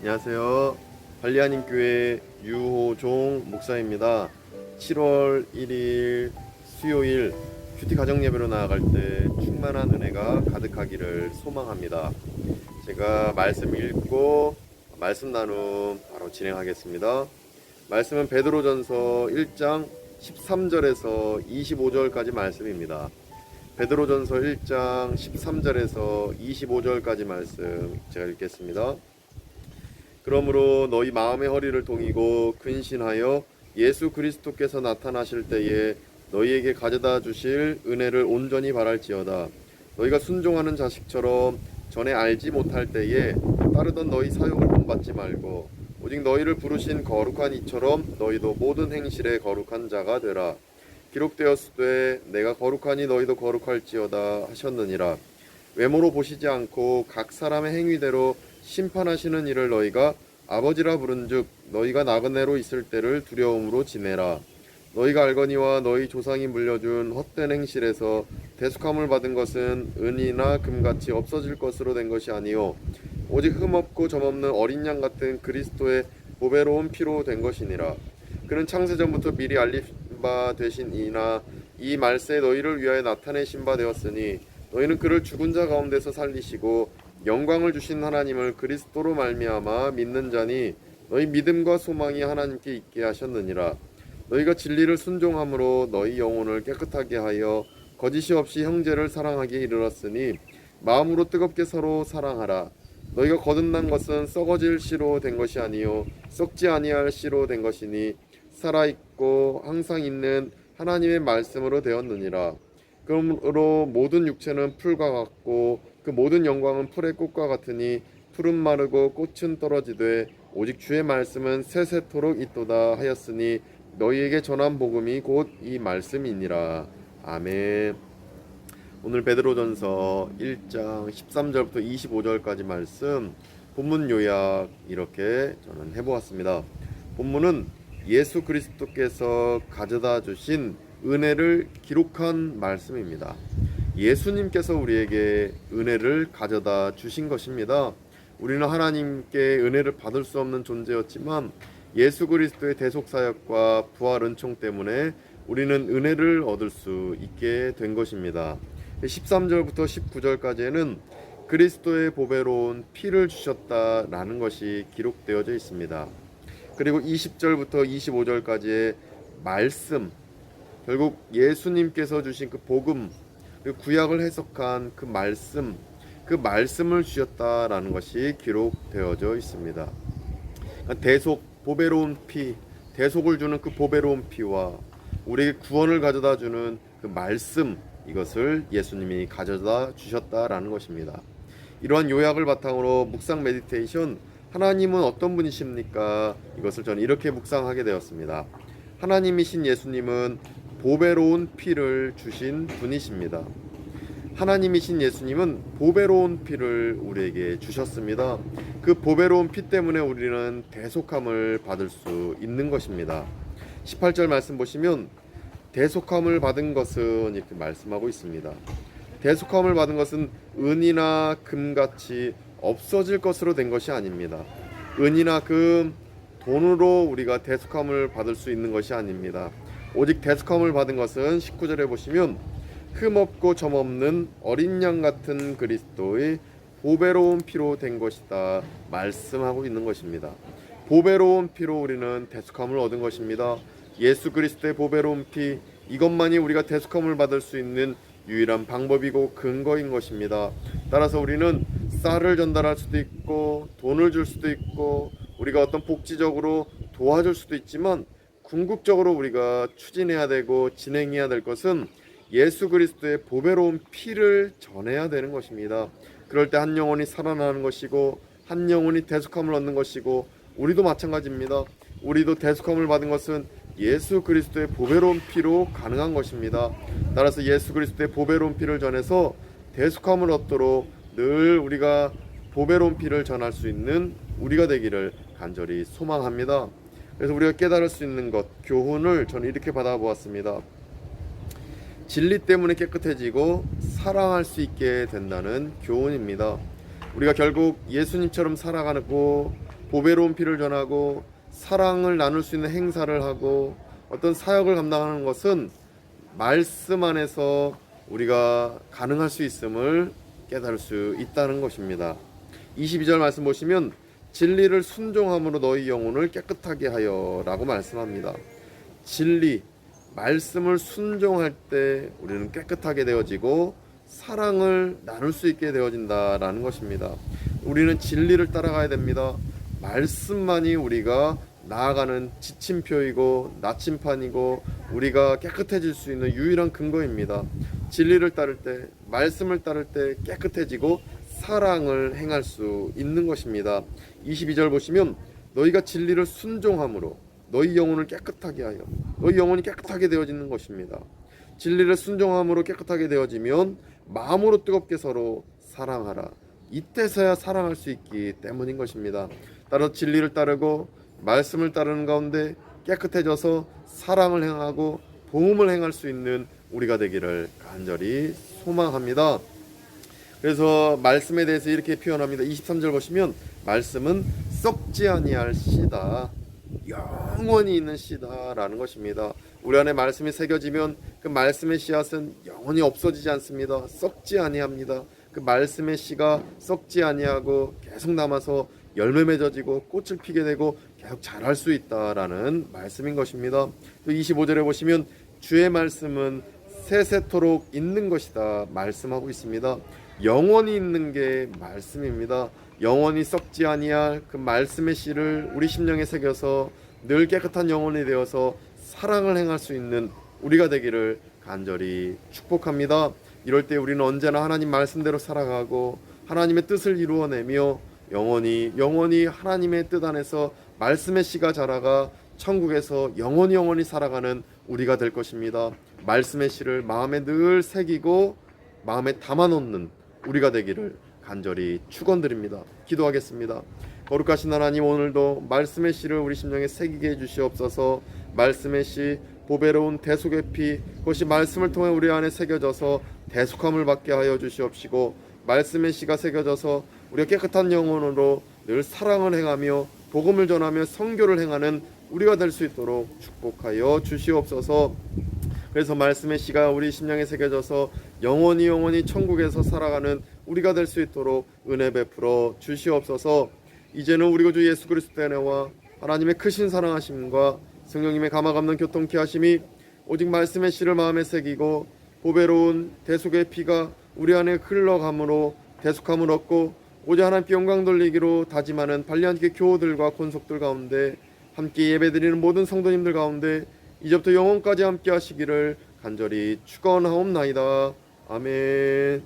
안녕하세요. 할리아님교회 유호종 목사입니다. 7월 1일 수요일 큐티 가정예배로 나아갈 때 충만한 은혜가 가득하기를 소망합니다. 제가 말씀 읽고 말씀 나눔 바로 진행하겠습니다. 말씀은 베드로전서 1장 13절에서 25절까지 말씀입니다. 베드로전서 1장 13절에서 25절까지 말씀 제가 읽겠습니다. 그러므로 너희 마음의 허리를 동이고 근신하여 예수 그리스도께서 나타나실 때에 너희에게 가져다 주실 은혜를 온전히 바랄지어다. 너희가 순종하는 자식처럼 전에 알지 못할 때에 따르던 너희 사욕을 본받지 말고 오직 너희를 부르신 거룩한 이처럼 너희도 모든 행실에 거룩한 자가 되라. 기록되었으되 내가 거룩하니 너희도 거룩할지어다 하셨느니라. 외모로 보시지 않고 각 사람의 행위대로 심판하시는 이를 너희가 아버지라 부른즉 너희가 나그네로 있을 때를 두려움으로 지내라. 너희가 알거니와 너희 조상이 물려준 헛된 행실에서 대속함을 받은 것은 은이나 금같이 없어질 것으로 된 것이 아니요 오직 흠없고 점없는 어린 양 같은 그리스도의 보배로운 피로 된 것이니라. 그는 창세전부터 미리 알린 바 되신 이나 이 말세에 너희를 위하여 나타내신 바 되었으니 너희는 그를 죽은 자 가운데서 살리시고 영광을 주신 하나님을 그리스도로 말미암아 믿는 자니 너희 믿음과 소망이 하나님께 있게 하셨느니라. 너희가 진리를 순종함으로 너희 영혼을 깨끗하게 하여 거짓이 없이 형제를 사랑하기에 이르렀으니 마음으로 뜨겁게 서로 사랑하라. 너희가 거듭난 것은 썩어질 씨로 된 것이 아니요 썩지 아니할 씨로 된 것이니 살아있고 항상 있는 하나님의 말씀으로 되었느니라. 그러므로 모든 육체는 풀과 같고 그 모든 영광은 풀의 꽃과 같으니 풀은 마르고 꽃은 떨어지되 오직 주의 말씀은 세세토록 있도다 하였으니 너희에게 전한 복음이 곧 이 말씀이니라. 아멘. 오늘 베드로전서 1장 13절부터 25절까지 말씀 본문 요약 이렇게 저는 해보았습니다. 본문은 예수 그리스도께서 가져다 주신 은혜를 기록한 말씀입니다. 예수님께서 우리에게 은혜를 가져다 주신 것입니다. 우리는 하나님께 은혜를 받을 수 없는 존재였지만 예수 그리스도의 대속사역과 부활 은총 때문에 우리는 은혜를 얻을 수 있게 된 것입니다. 13절부터 19절까지에는 그리스도의 보배로운 피를 주셨다라는 것이 기록되어져 있습니다. 그리고 20절부터 25절까지의 말씀, 결국 예수님께서 주신 그 복음, 그 구약을 해석한 그 말씀을 주셨다라는 것이 기록되어져 있습니다. 대속, 보배로운 피, 대속을 주는 그 보배로운 피와 우리에게 구원을 가져다 주는 그 말씀, 이것을 예수님이 가져다 주셨다라는 것입니다. 이러한 요약을 바탕으로 묵상 메디테이션, 하나님은 어떤 분이십니까? 이것을 저는 이렇게 묵상하게 되었습니다. 하나님이신 예수님은 보배로운 피를 주신 분이십니다. 하나님이신 예수님은 보배로운 피를 우리에게 주셨습니다. 그 보배로운 피 때문에 우리는 대속함을 받을 수 있는 것입니다. 18절 말씀 보시면 대속함을 받은 것은 이렇게 말씀하고 있습니다. 대속함을 받은 것은 은이나 금같이 없어질 것으로 된 것이 아닙니다. 은이나 금, 돈으로 우리가 대속함을 받을 수 있는 것이 아닙니다. 오직 대속함을 받은 것은 19절에 보시면 흠없고 점없는 어린 양 같은 그리스도의 보배로운 피로 된 것이다 말씀하고 있는 것입니다. 보배로운 피로 우리는 대속함을 얻은 것입니다. 예수 그리스도의 보배로운 피, 이것만이 우리가 대속함을 받을 수 있는 유일한 방법이고 근거인 것입니다. 따라서 우리는 쌀을 전달할 수도 있고 돈을 줄 수도 있고 우리가 어떤 복지적으로 도와줄 수도 있지만 궁극적으로 우리가 추진해야 되고 진행해야 될 것은 예수 그리스도의 보배로운 피를 전해야 되는 것입니다. 그럴 때 한 영혼이 살아나는 것이고 한 영혼이 대속함을 얻는 것이고 우리도 마찬가지입니다. 우리도 대속함을 받은 것은 예수 그리스도의 보배로운 피로 가능한 것입니다. 따라서 예수 그리스도의 보배로운 피를 전해서 대속함을 얻도록 늘 우리가 보배로운 피를 전할 수 있는 우리가 되기를 간절히 소망합니다. 그래서 우리가 깨달을 수 있는 것, 교훈을 저는 이렇게 받아보았습니다. 진리 때문에 깨끗해지고 사랑할 수 있게 된다는 교훈입니다. 우리가 결국 예수님처럼 살아가고 보배로운 피를 전하고 사랑을 나눌 수 있는 행사를 하고 어떤 사역을 감당하는 것은 말씀 안에서 우리가 가능할 수 있음을 깨달을 수 있다는 것입니다. 22절 말씀 보시면 진리를 순종함으로 너희 영혼을 깨끗하게 하여 라고 말씀합니다. 진리, 말씀을 순종할 때 우리는 깨끗하게 되어지고 사랑을 나눌 수 있게 되어진다라는 것입니다. 우리는 진리를 따라가야 됩니다. 말씀만이 우리가 나아가는 지침표이고 나침판이고 우리가 깨끗해질 수 있는 유일한 근거입니다. 진리를 따를 때, 말씀을 따를 때 깨끗해지고 사랑을 행할 수 있는 것입니다. 22절 보시면 너희가 진리를 순종함으로 너희 영혼을 깨끗하게 하여, 너희 영혼이 깨끗하게 되어지는 것입니다. 진리를 순종함으로 깨끗하게 되어지면 마음으로 뜨겁게 서로 사랑하라. 이때서야 사랑할 수 있기 때문인 것입니다. 따라서 진리를 따르고 말씀을 따르는 가운데 깨끗해져서 사랑을 행하고 복음을 행할 수 있는 우리가 되기를 간절히 소망합니다. 그래서 말씀에 대해서 이렇게 표현합니다. 23절 보시면 말씀은 썩지 아니할 씨다, 영원히 있는 씨다 라는 것입니다. 우리 안에 말씀이 새겨지면 그 말씀의 씨앗은 영원히 없어지지 않습니다. 썩지 아니합니다. 그 말씀의 씨가 썩지 아니하고 계속 남아서 열매 맺어지고 꽃을 피게 되고 계속 자랄 수 있다라는 말씀인 것입니다. 또 25절에 보시면 주의 말씀은 세세토록 있는 것이다 말씀하고 있습니다. 영원히 있는 게 말씀입니다. 영원히 썩지 아니할 그 말씀의 씨를 우리 심령에 새겨서 늘 깨끗한 영혼이 되어서 사랑을 행할 수 있는 우리가 되기를 간절히 축복합니다. 이럴 때 우리는 언제나 하나님 말씀대로 살아가고 하나님의 뜻을 이루어내며 영원히 하나님의 뜻 안에서 말씀의 씨가 자라가 천국에서 영원히 살아가는 우리가 될 것입니다. 말씀의 씨를 마음에 늘 새기고 마음에 담아놓는 우리가 되기를 간절히 축원드립니다. 기도하겠습니다. 거룩하신 하나님, 오늘도 말씀의 씨를 우리 심령에 새기게 해주시옵소서. 말씀의 씨, 보배로운 대속의 피, 그것이 말씀을 통해 우리 안에 새겨져서 대속함을 받게 하여 주시옵시고, 말씀의 씨가 새겨져서 우리가 깨끗한 영혼으로 늘 사랑을 행하며 복음을 전하며 선교를 행하는 우리가 될 수 있도록 축복하여 주시옵소서. 그래서 말씀의 씨가 우리 심령에 새겨져서 영원히 천국에서 살아가는 우리가 될 수 있도록 은혜 베풀어 주시옵소서. 이제는 우리 구주 예수 그리스도의 은혜와 하나님의 크신 사랑하심과 성령님의 감화감는 교통케 하심이 오직 말씀의 씨를 마음에 새기고 보배로운 대속의 피가 우리 안에 흘러감으로 대속함을 얻고 오직 하나님께 영광 돌리기로 다짐하는 발리안티케 교우들과 권속들 가운데 함께 예배드리는 모든 성도님들 가운데 이제부터 영원까지 함께 하시기를 간절히 축원하옵나이다. 아멘.